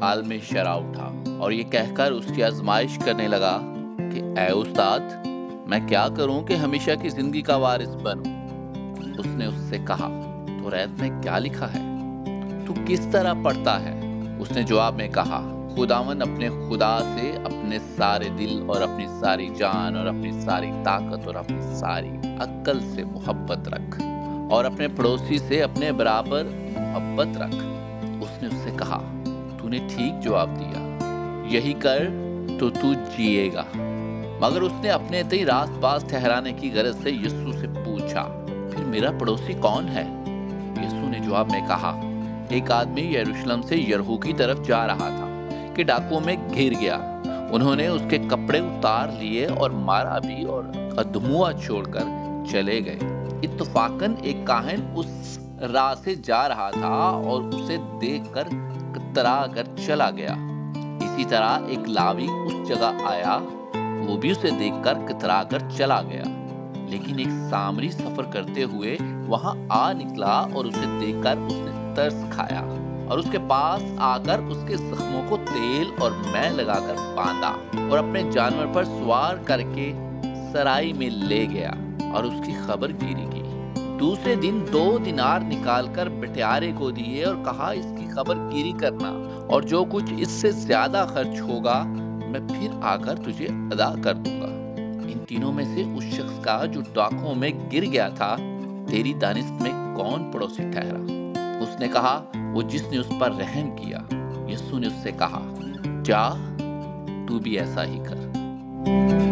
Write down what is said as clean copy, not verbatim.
حال میں شرع اٹھا اور یہ کہہ کر اس کی آزمائش کرنے لگا کہ اے استاد، میں کیا کروں کہ ہمیشہ کی زندگی کا وارث بنوں؟ اس نے اس سے کہا، توریت میں کیا لکھا ہے؟ تو کس طرح پڑھتا ہے؟ اس نے جواب میں کہا، خداوند اپنے خدا سے اپنے سارے دل اور اپنی ساری جان اور اپنی ساری طاقت اور اپنی ساری عقل سے محبت رکھ، اور اپنے پڑوسی سے اپنے برابر محبت رکھ۔ اس نے اس سے کہا، تو نے ٹھیک جواب دیا، یہی کر تو جیے گا۔ مگر اس نے اپنے تئیں راست باز ٹھہرانے کی غرض سے یسوع سے پوچھا، پھر میرا پڑوسی کون ہے؟ یسوع نے جواب میں کہا، ایک آدمی یروشلم سے یریحو کی طرف جا رہا تھا کہ ڈاکوؤں میں گھر گیا۔ انہوں نے اس کے کپڑے اتار لیے اور مارا بھی اور ادھموا چھوڑ کر چلے گئے۔ اتفاقاً ایک کاہن اس راہ سے جا رہا تھا اور اسے دیکھ کر کترا کر چلا گیا۔ اسی طرح ایک لاوی اس جگہ آیا، وہ بھی اسے دیکھ کر کترا کر چلا گیا۔ لیکن ایک سامری سفر کرتے ہوئے وہاں آ نکلا اور اسے دیکھ کر اس نے ترس کھایا اور اس کے پاس آ کر اس کے زخموں کو تیل اور مے لگا کر باندھا اور اپنے جانور پر سوار کر کے سرائی میں لے گیا اور اس کی خبر گیری کی۔ دوسرے دن 2 دینار نکال کر بٹیارے کو دیے اور کہا، اس کی خبر گیری کرنا، اور جو کچھ اس سے زیادہ خرچ ہوگا میں پھر آ کر تجھے ادا کر دوں گا۔ ان تینوں میں سے اس شخص کا جو ڈاکوؤں میں گر گیا تھا تیری دانست میں کون پڑوسی ٹھہرا؟ اس نے کہا، وہ جس نے اس پر رحم کیا۔ یسوع نے اس سے کہا، جا، تو بھی ایسا ہی کر۔